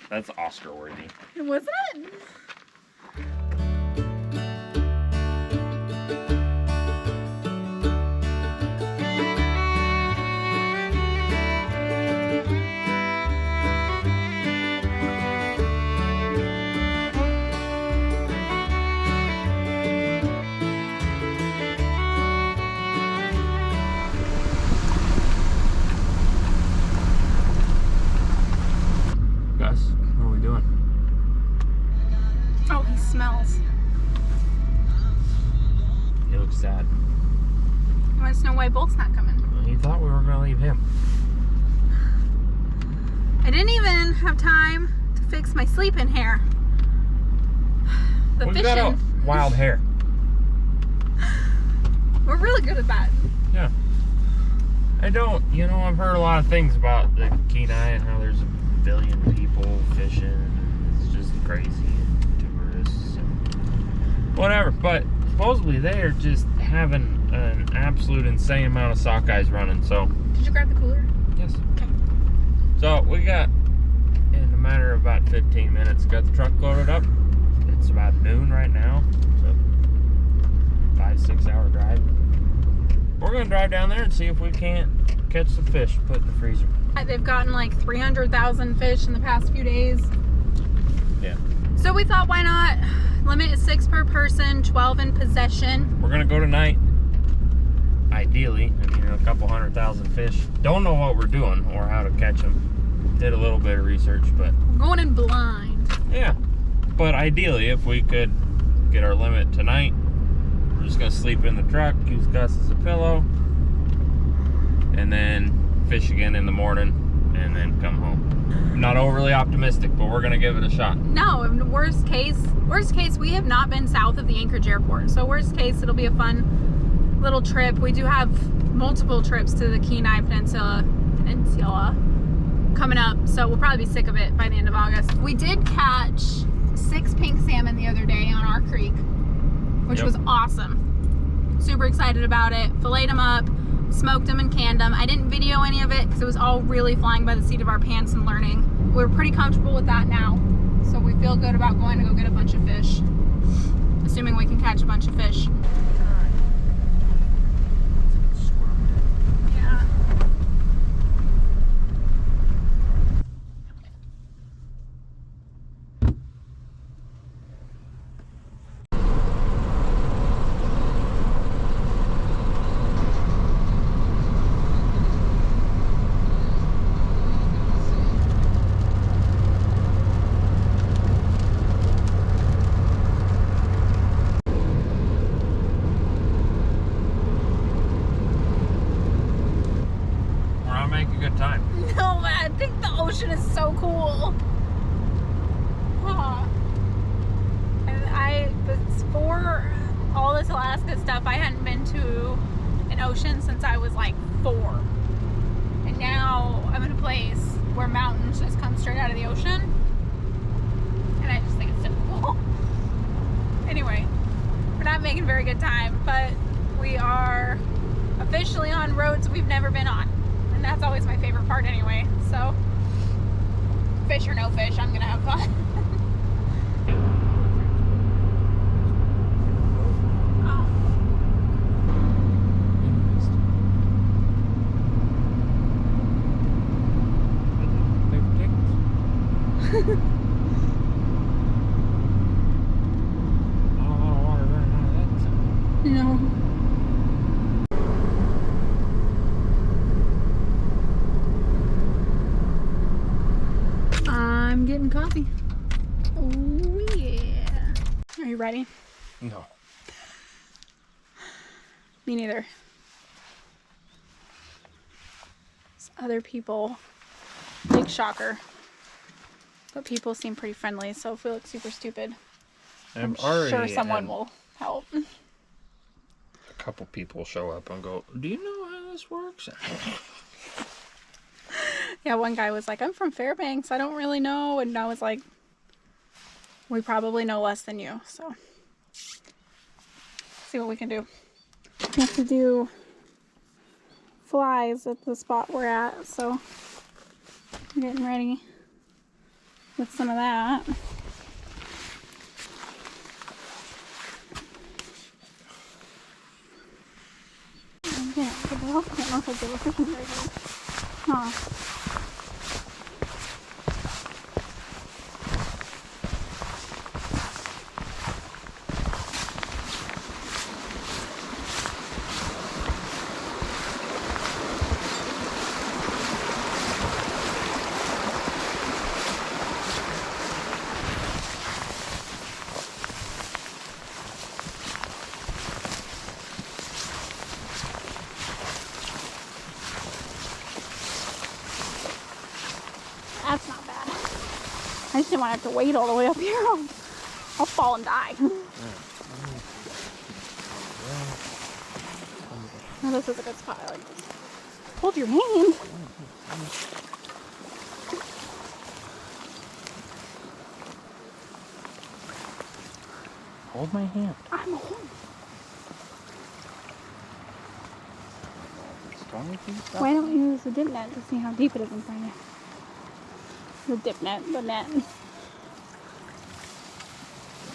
That's Oscar worthy. Wasn't it? Gus, what are we doing? Oh, he smells. He looks sad. He wants to know why Bolt's not coming. Well, he thought we were gonna leave him. I didn't even have time to fix my sleeping hair. The We've fishing. got a wild hair. We're really good at that. Yeah. I've heard a lot of things about the Kenai and how there's a billion people fishing and it's just crazy and tourists and whatever. But supposedly they are just having an absolute insane amount of sockeyes running. So Did you grab the cooler? yes. Okay. So we got, in a matter of about 15 minutes, got the truck loaded up. It's about noon right now. So 5-6 hour drive. We're gonna drive down there and see if we can't catch some fish, put in the freezer. They've gotten like 300,000 fish in the past few days. Yeah. So we thought, why not? Limit is 6 per person, 12 in possession. We're gonna go tonight. Ideally, a couple 100,000 fish. Don't know what we're doing or how to catch them. Did a little bit of research, but We're going in blind. yeah. But ideally, if we could get our limit tonight, we're just gonna sleep in the truck, use Gus as a pillow, and then fish again in the morning, and then come home. Not overly optimistic, but we're gonna give it a shot. No, in the worst case, we have not been south of the Anchorage airport. So worst case, it'll be a fun little trip. We do have multiple trips to the Kenai Peninsula coming up, so we'll probably be sick of it by the end of August. We did catch 6 pink salmon the other day on our creek, which was awesome. Super excited about it. Filleted them up, smoked them and canned them. I didn't video any of it because it was all really flying by the seat of our pants and learning. We're pretty comfortable with that now, so we feel good about going to go get a bunch of fish, assuming we can catch a bunch of fish. Yeah. Time. No, I think the ocean is so cool. And before all this Alaska stuff, I hadn't been to an ocean since I was like 4. And now I'm in a place where mountains just come straight out of the ocean. And I just think it's so cool. Anyway, we're not making very good time, but we are officially on roads we've never been on. And that's always my favorite part anyway. So, fish or no fish, I'm gonna have fun. No. I'm getting coffee. Oh yeah. Are you ready? No. Me neither. There's other people. Big shocker. But people seem pretty friendly, so if we look super stupid, I'm sure someone will help. A couple people show up and go, "Do you know how this works?" Yeah, one guy was like, "I'm from Fairbanks, I don't really know." And I was like, "We probably know less than you, so see what we can do." We have to do flies at the spot we're at, so I'm getting ready. with some of that. Yeah, but they also don't look like they were fishing very good. Huh. That's not bad. I just didn't want to have to wait all the way up here. I'll fall and die. Oh, this is a good spot. I like this. Hold your hand. Hold my hand. I'm holding. Why don't we use the dip net to see how deep it is in front of you? The dip net, the net.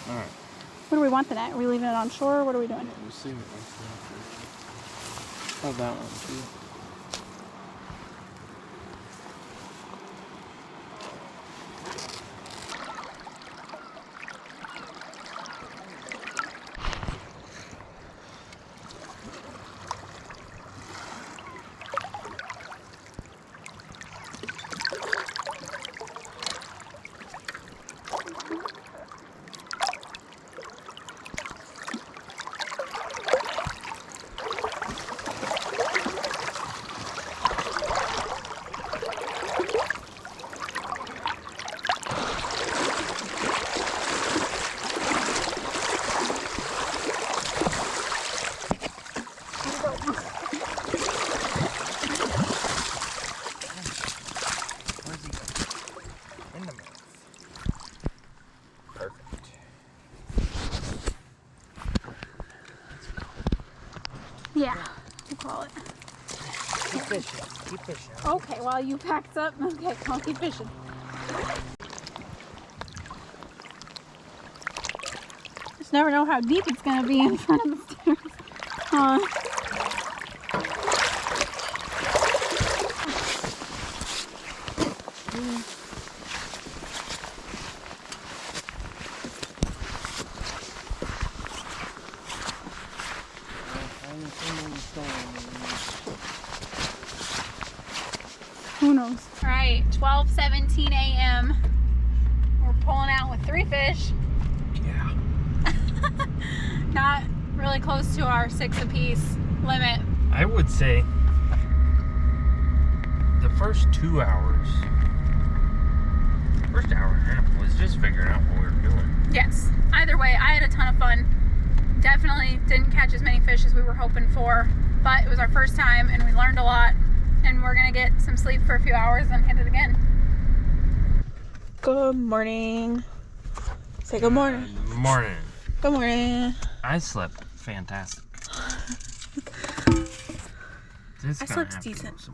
Alright. Where do we want the net? Are we leaving it on shore? What are we doing? We'll see. Oh, that one too. Yeah, we'll call it. Keep fishing. Keep fishing. Okay, while you packed up, okay, I'll keep fishing. Just never know how deep it's gonna be in front of the stairs. Who knows? All right, 12:17 a.m. We're pulling out with 3 fish. Yeah. Not really close to our 6 apiece limit. I would say the first 2 hours, first hour and a half was just figuring out what we were doing. Yes. Either way, I had a ton of fun. Definitely didn't catch as many fish as we were hoping for, but it was our first time and we learned a lot. And we're gonna get some sleep for a few hours and hit it again. Good morning. Say good morning. Good morning. Good morning. I slept fantastic. This I slept decent.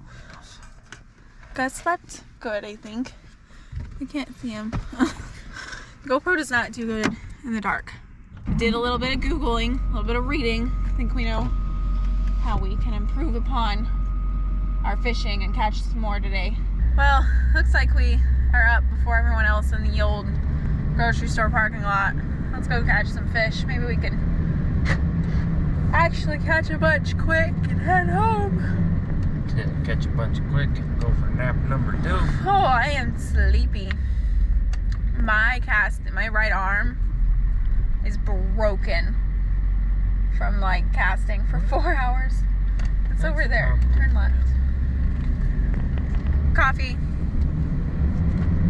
Gus slept good, I think. I can't see him. GoPro does not do good in the dark. We did a little bit of Googling, a little bit of reading. I think we know how we can improve upon our fishing and catch some more today. Well, looks like we are up before everyone else in the old grocery store parking lot. Let's go catch some fish. Maybe we can actually catch a bunch quick and head home. Catch a bunch quick and go for nap number 2. Oh, I am sleepy. My right arm is broken from like casting for 4 hours. It's over there. Turn left. Coffee.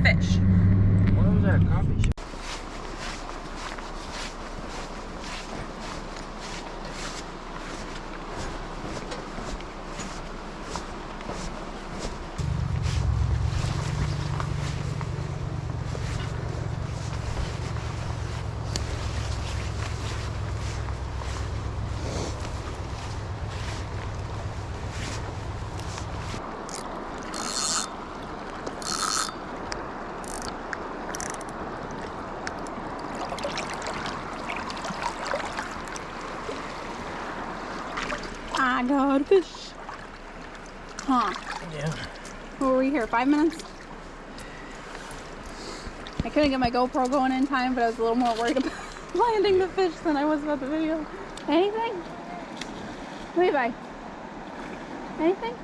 Fish. What was that coffee shop? my god, fish. Huh. Yeah. What were we here, 5 minutes? I couldn't get my GoPro going in time, but I was a little more worried about landing the fish than I was about the video. Anything? Levi? Anything?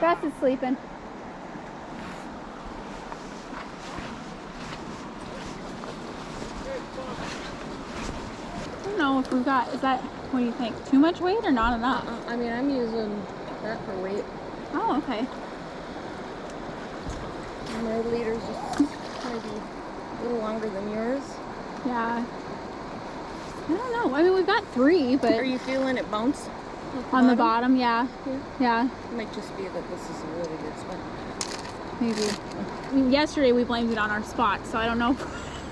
Gus is sleeping. I don't know if we've got, is that, what do you think? Too much weight or not enough? I mean, I'm using that for weight. Oh, okay. My leader's just maybe a little longer than yours. Yeah. I don't know. I mean, we've got 3, but Are you feeling it bounce? on the bottom, yeah. Yeah. Yeah, It might just be that this is a really good spot. maybe. I mean, yesterday we blamed it on our spot, so I don't know.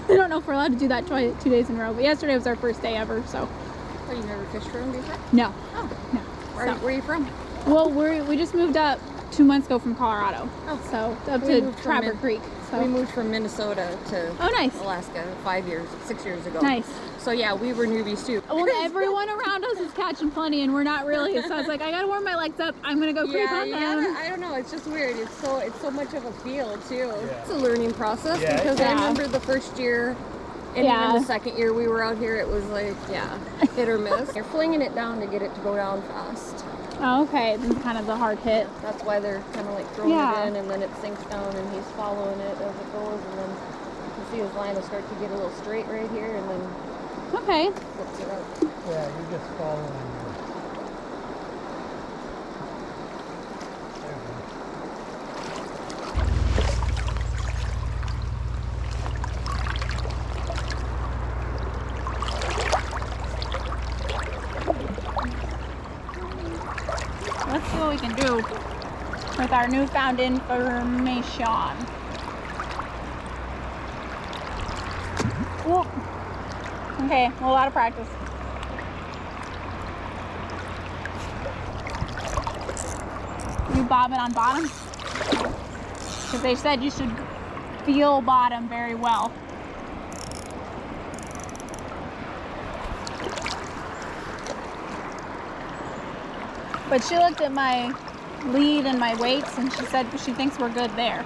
I don't know if we're allowed to do that 2 days in a row. But yesterday was our first day ever, so. Oh, you never fished for them before? No. Oh. No. Where are you from? Well, we just moved up 2 months ago from Colorado. Oh. So up We to moved from Trapper Creek. So. We moved from Minnesota to Oh, nice. Alaska 6 years ago. Nice. So yeah, we were newbies too. Well, everyone around us is catching plenty, and we're not really. So I was like, I gotta warm my legs up. I'm gonna go creep on them. I don't know. It's just weird. It's so much of a feel too. Yeah. It's a learning process Yeah, because yeah. I remember the first year and Yeah. even the second year we were out here, it was like hit or miss. You're flinging it down to get it to go down fast. Oh, okay. Then kind of the hard hit. That's why they're kind of like throwing Yeah. it in, and then it sinks down, and he's following it as it goes, and then you can see his line will start to get a little straight right here, and then Okay. flips it out. Yeah, you're just following. There you Let's see what we can do with our newfound information. Whoa. Okay, a lot of practice. You bobbing on bottom? Because they said you should feel bottom very well. But she looked at my lead and my weights, and she said she thinks we're good there.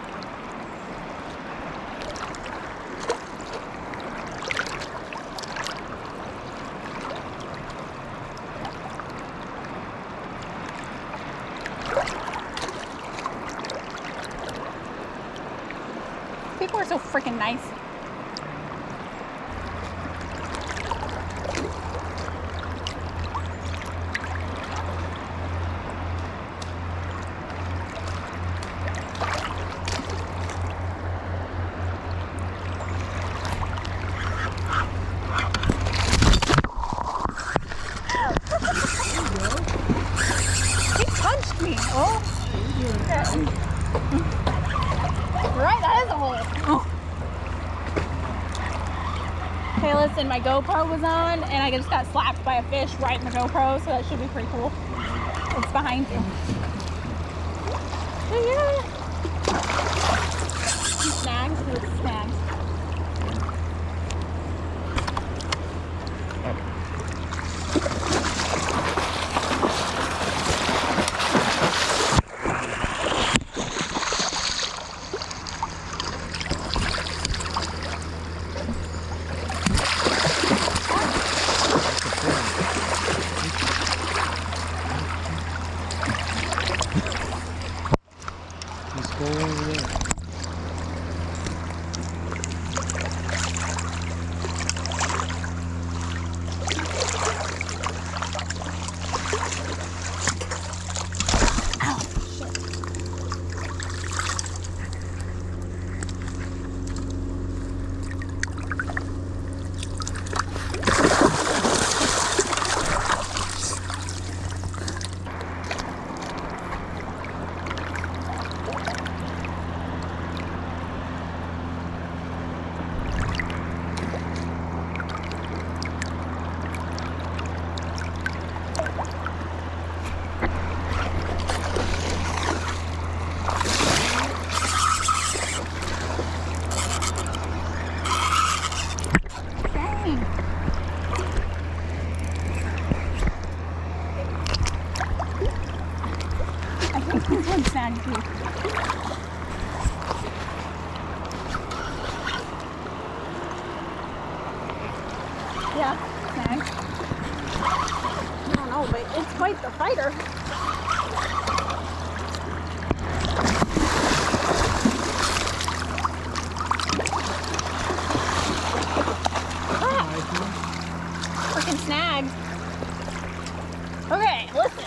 People are so freaking nice. He punched me. Oh. Right, that is a hole. Oh. Okay, listen, my GoPro was on, and I just got slapped by a fish right in the GoPro, so that should be pretty cool. It's behind you. Yeah. Snags, it's snags. Just go over there. One snag too. Yeah, snag. I don't know, but it's quite the fighter. Freaking snags. Okay, listen.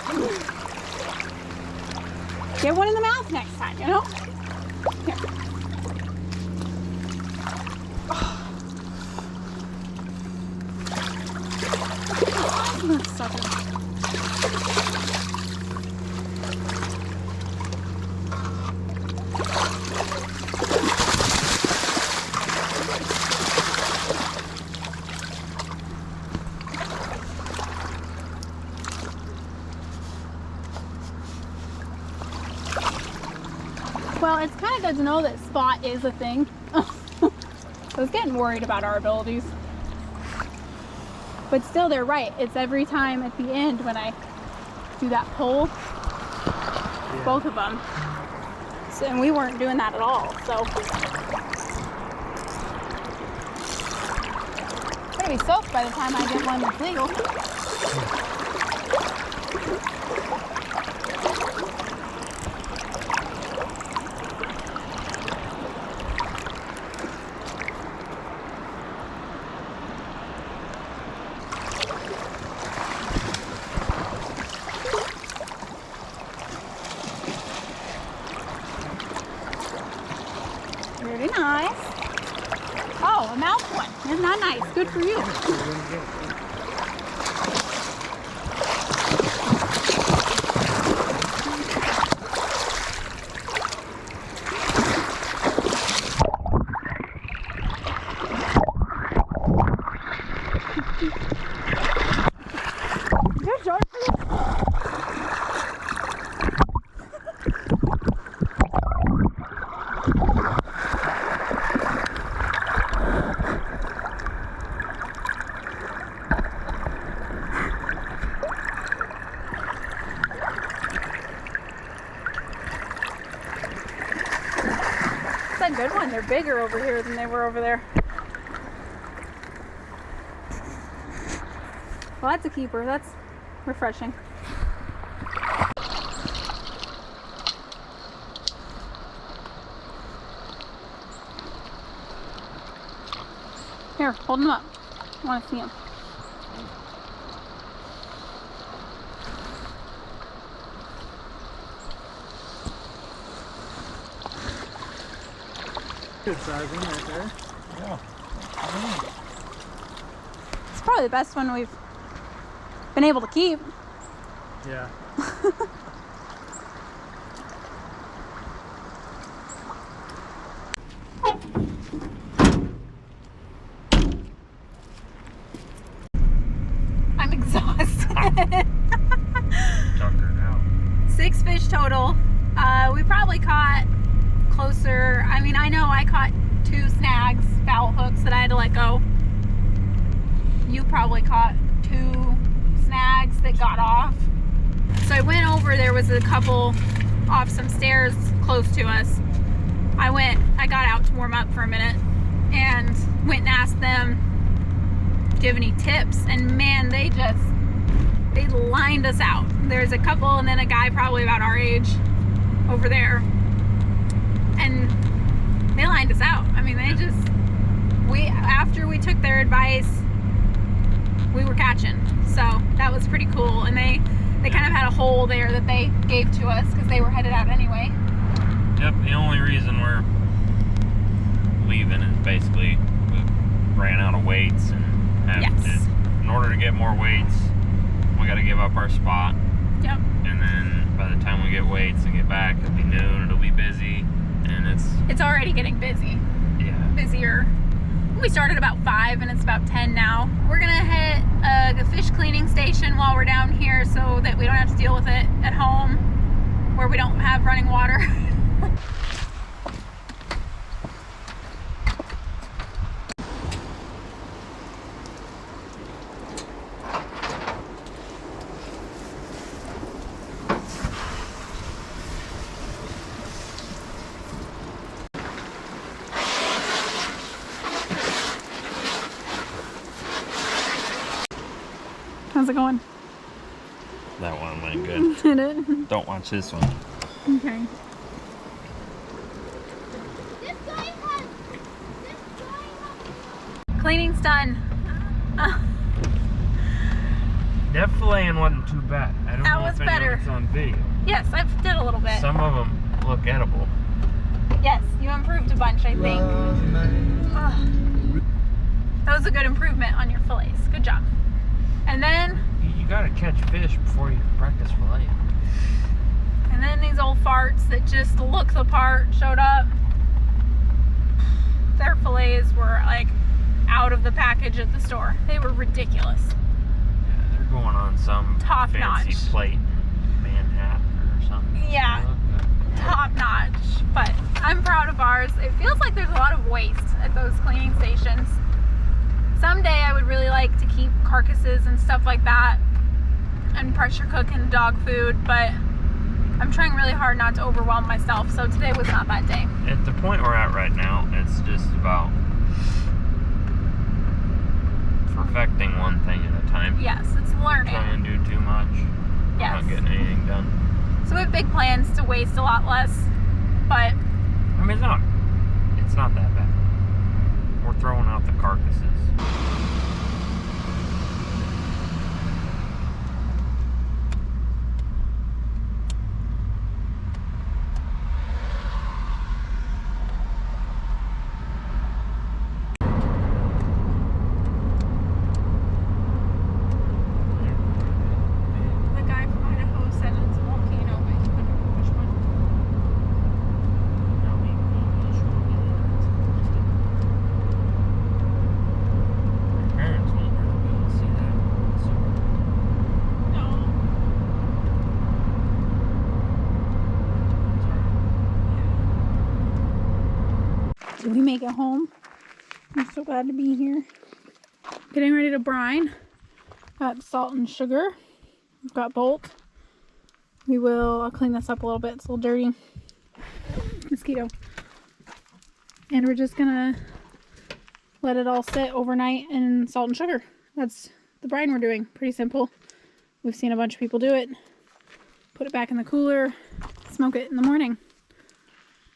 Get one in the mouth next time, you know? Here. That sucker. Well, it's kind of good to know that spot is a thing. I was getting worried about our abilities. But still, they're right. It's every time at the end when I do that pull, both of them. So, and we weren't doing that at all, so. I'm gonna be soaked by the time I get one that's legal. Very nice. Oh, a mouth one. Isn't that nice? Good for you. Good job. That's a good one. They're bigger over here than they were over there. Well, that's a keeper. That's refreshing. Here, hold them up. I want to see them. Good size one right there. Yeah. It's probably the best one we've been able to keep. Yeah. I'm exhausted. Tuckered out. 6 fish total. We probably caught closer. I mean, I know I caught 2 snags, foul hooks that I had to let go. You probably caught 2 snags that got off. So I went over, there was a couple off some stairs close to us. I got out to warm up for a minute and went and asked them, do you have any tips? And man, they lined us out. There's a couple and then a guy probably about our age over there. And they lined us out. I mean, after we took their advice, we were catching. So that was pretty cool. And they kind of had a hole there that they gave to us because they were headed out anyway. Yep, the only reason we're leaving is basically we ran out of weights and in order to get more weights, we got to give up our spot. Yep. And then by the time we get weights and get back, it'll be noon, it'll be busy, and it's already getting busy. Yeah. Busier. We started about 5 and it's about 10 now. We're gonna hit a fish cleaning station while we're down here so that we don't have to deal with it at home where we don't have running water. How's it going? That one went good. Did it? Don't watch this one. Okay. Cleaning's done. That filleting wasn't too bad. I don't That know was if better. it's on video. Yes, I did a little bit. Some of them look edible. Yes, you improved a bunch, I think. That was a good improvement on your fillets. Good job. And then, You gotta catch fish before you practice filleting. and then these old farts that just look the part showed up. Their fillets were like out of the package at the store. They were ridiculous. Yeah, they're going on some Top fancy notch. plate in Manhattan or something. Yeah. They look good. Top notch. But I'm proud of ours. It feels like there's a lot of waste at those cleaning stations. Someday I would really like to keep carcasses and stuff like that and pressure cook and dog food, but I'm trying really hard not to overwhelm myself, so today was not that day. At the point we're at right now, it's just about perfecting one thing at a time. Yes, it's learning. Trying to do too much. Yes. Not getting anything done. So we have big plans to waste a lot less, but I mean, it's not that bad. We're throwing out the carcasses. the guy from Idaho said it's a volcano, but he couldn't remember which one. Parents won't really be able to see that. No. Did we make it home? I'm so glad to be here. Getting ready to brine. Got salt and sugar. We've got bolt. I'll clean this up a little bit. It's a little dirty. Mosquito. And we're just gonna let it all sit overnight in salt and sugar. That's the brine we're doing. Pretty simple. We've seen a bunch of people do it. Put it back in the cooler, smoke it in the morning.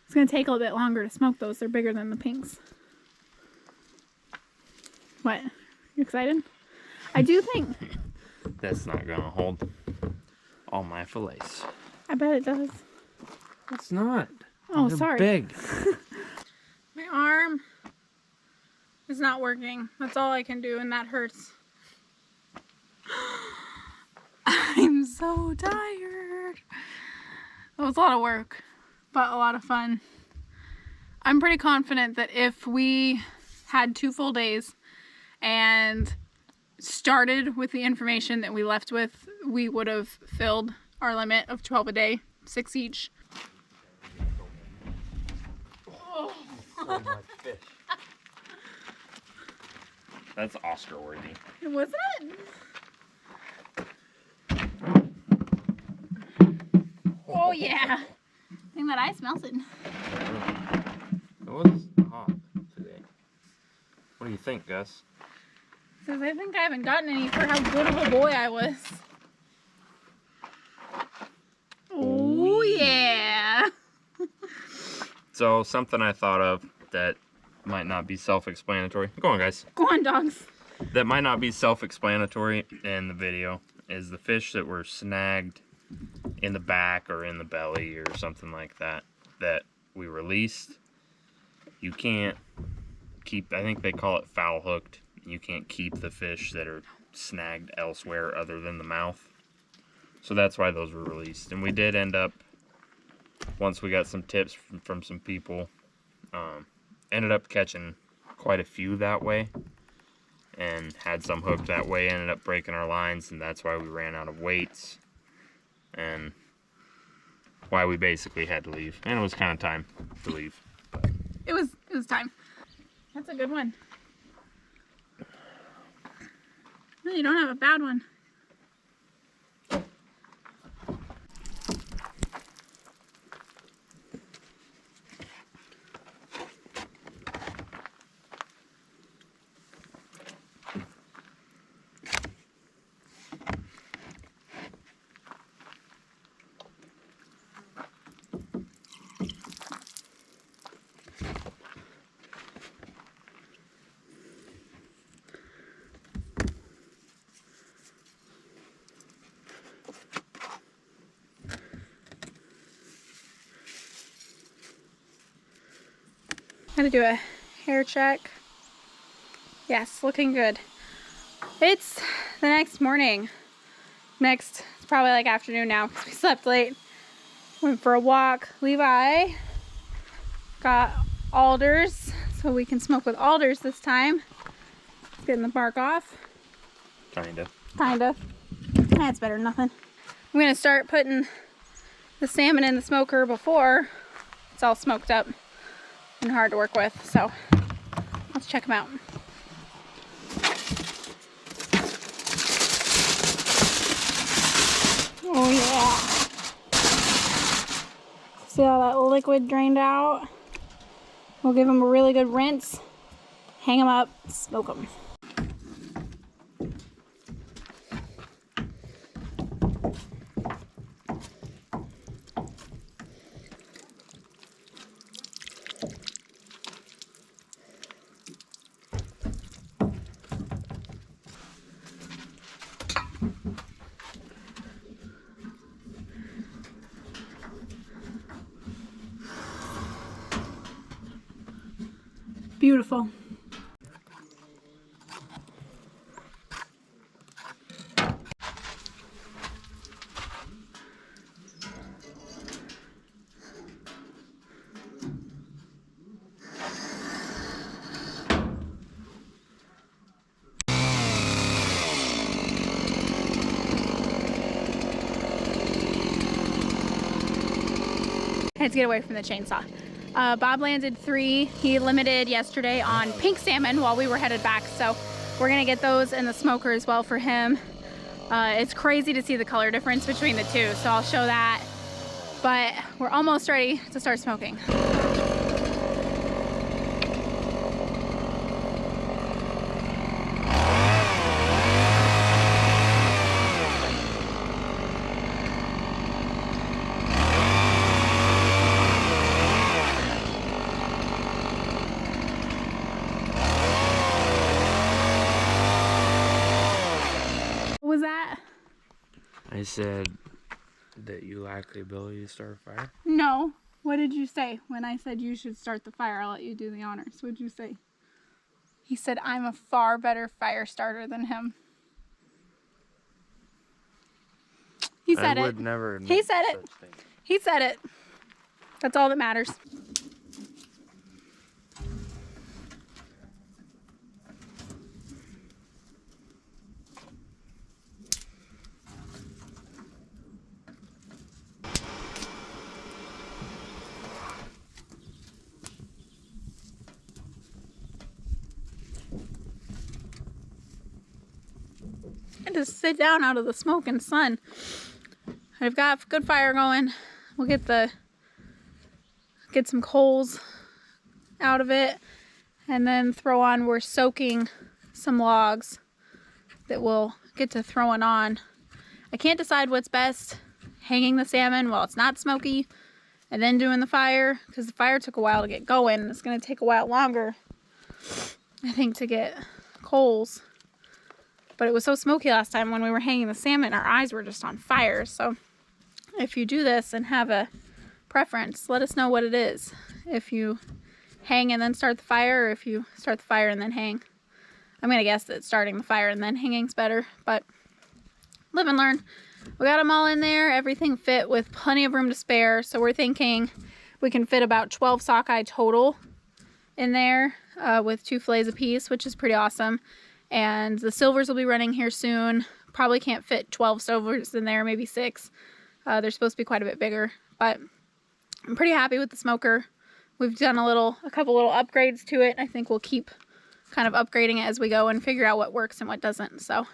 It's gonna take a little bit longer to smoke those. They're bigger than the pinks. What? You excited? I do think. That's not gonna hold all my fillets. I bet it does. It's not. Oh, They're sorry. Big. My arm is not working. That's all I can do, and that hurts. I'm so tired. It was a lot of work, but a lot of fun. I'm pretty confident that if we had 2 full days and started with the information that we left with, we would have filled our limit of 12 a day, 6 each. So much fish. That's Oscar worthy. Wasn't it? Oh yeah. I think that eye smells it. It was hot today. What do you think, Gus? Says I think I haven't gotten any for how good of a boy I was. Oh yeah. So something I thought of that might not be self-explanatory. Go on, guys. Go on, dogs. That might not be self-explanatory in the video is the fish that were snagged in the back or in the belly or something like that that we released. You can't keep, I think they call it foul hooked. You can't keep the fish that are snagged elsewhere other than the mouth. So that's why those were released. And we did end up, once we got some tips from some people, ended up catching quite a few that way and had some hooked that way, ended up breaking our lines, and that's why we ran out of weights and why we basically had to leave. And it was kind of time to leave. But It was time. That's a good one. No, you don't have a bad one. Gotta do a hair check. Yes, looking good. It's the next morning. It's probably like afternoon now because we slept late. Went for a walk. Levi got alders so we can smoke with alders this time. Getting the bark off. Kinda. That's better than nothing. I'm gonna start putting the salmon in the smoker before it's all smoked up and hard to work with. So let's check them out. Oh yeah. See how that liquid drained out? We'll give them a really good rinse, hang them up, smoke them. Beautiful. I had to get away from the chainsaw. Bob landed 3. He limited yesterday on pink salmon while we were headed back, so we're gonna get those in the smoker as well for him. It's crazy to see the color difference between the two, so I'll show that. But we're almost ready to start smoking. What was that? I said that you lack the ability to start a fire. No. What did you say? When I said you should start the fire, I'll let you do the honors. What did you say? He said I'm a far better fire starter than him. He said it. I would never admit He said it. such things. He said it. That's all that matters. And just sit down out of the smoke and sun. I've got good fire going. We'll get some coals out of it and then throw on. We're soaking some logs that we'll get to throwing on. I can't decide what's best, hanging the salmon while it's not smoky and then doing the fire, because the fire took a while to get going and it's going to take a while longer, I think, to get coals. But it was so smoky last time when we were hanging the salmon, our eyes were just on fire. So if you do this and have a preference, let us know what it is. If you hang and then start the fire, or if you start the fire and then hang. I'm going to guess that starting the fire and then hanging is better, but live and learn. We got them all in there. Everything fit with plenty of room to spare. So we're thinking we can fit about 12 sockeye total in there with 2 fillets apiece, which is pretty awesome. And the silvers will be running here soon. Probably can't fit 12 silvers in there, maybe 6. They're supposed to be quite a bit bigger, but I'm pretty happy with the smoker. We've done a couple little upgrades to it. I think we'll keep kind of upgrading it as we go and figure out what works and what doesn't. So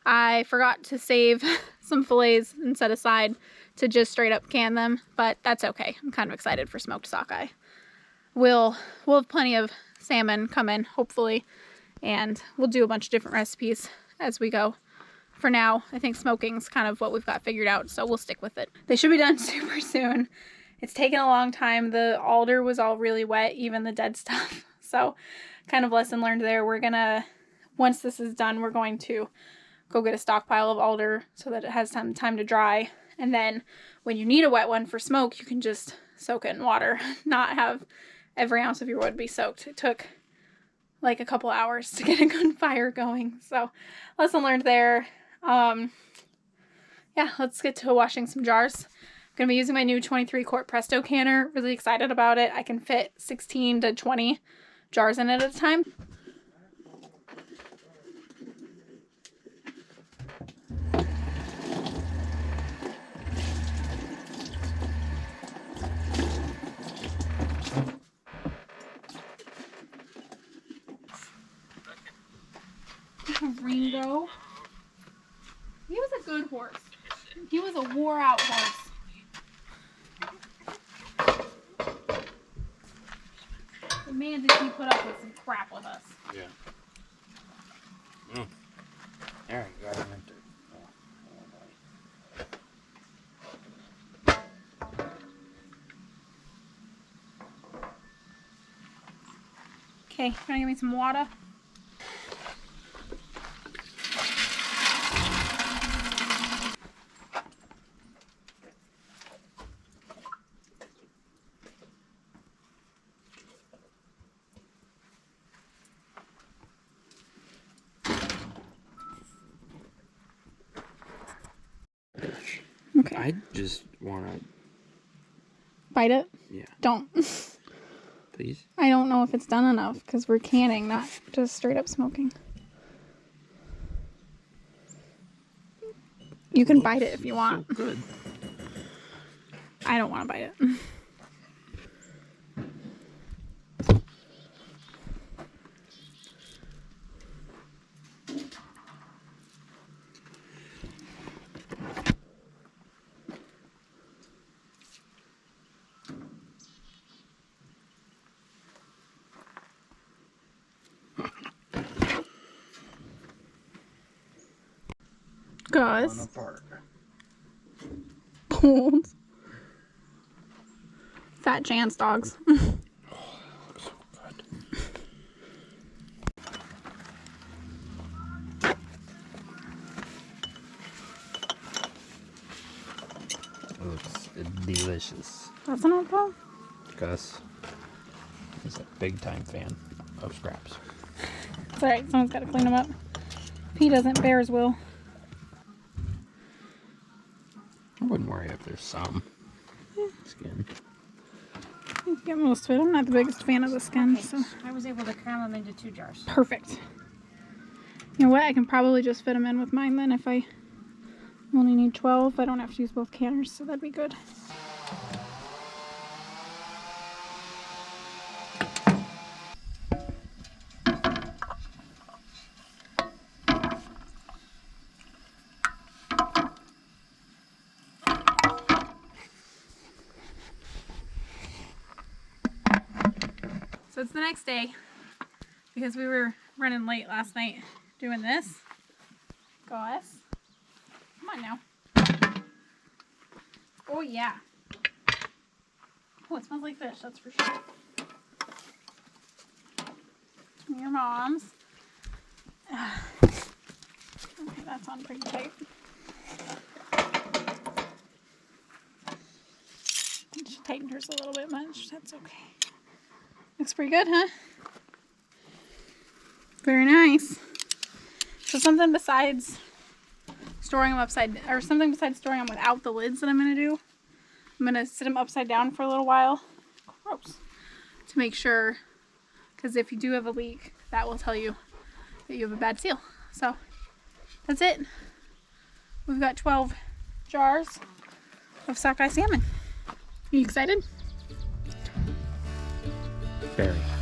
I forgot to save some fillets and set aside to just straight up can them, but that's okay. I'm kind of excited for smoked sockeye. We'll have plenty of salmon coming, hopefully, and we'll do a bunch of different recipes as we go. For now, I think smoking's kind of what we've got figured out, so we'll stick with it. They should be done super soon. It's taken a long time. The alder was all really wet, even the dead stuff. So kind of lesson learned there. We're gonna, once this is done, we're going to go get a stockpile of alder so that it has some time to dry. And then when you need a wet one for smoke, you can just soak it in water, not have every ounce of your wood be soaked. It took like a couple hours to get a good fire going. So lesson learned there. Yeah, let's get to washing some jars. I'm going to be using my new 23 quart Presto canner. Really excited about it. I can fit 16 to 20 jars in it at a time. Ringo. He was a good horse. He was a wore out horse. But man, did he put up with some crap with us. Yeah. There you go. Okay, gonna give me some water. Okay. I just want to... Bite it? Yeah. Don't. Please? I don't know if it's done enough because we're canning, not just straight up smoking. You can bite it if you want. So good. I don't want to bite it. Gus. Apart. Cold. Fat chance dogs. Oh, that looks so good. It looks delicious. That's an apple. Gus is a big time fan of scraps. It's alright, someone's got to clean them up. If he doesn't, bears will. I wouldn't worry if there's some skin. You can get most of it. I'm not the biggest fan of the skin, Okay, so I was able to cram them into 2 jars. perfect. You know what? I can probably just fit them in with mine then if I only need 12. I don't have to use both canners, so that'd be good. So it's the next day because we were running late last night doing this. Gus, come on now. Oh yeah. Oh, it smells like fish, that's for sure. Your mom's. Okay, that's on pretty tight. She tightened hers a little bit much. That's okay. Looks pretty good, huh? Very nice. So something besides storing them besides storing them without the lids that I'm going to do. I'm going to sit them upside down for a little while. Gross. To make sure, because if you do have a leak, that will tell you that you have a bad seal. So that's it. We've got 12 jars of sockeye salmon. Are you excited? Very.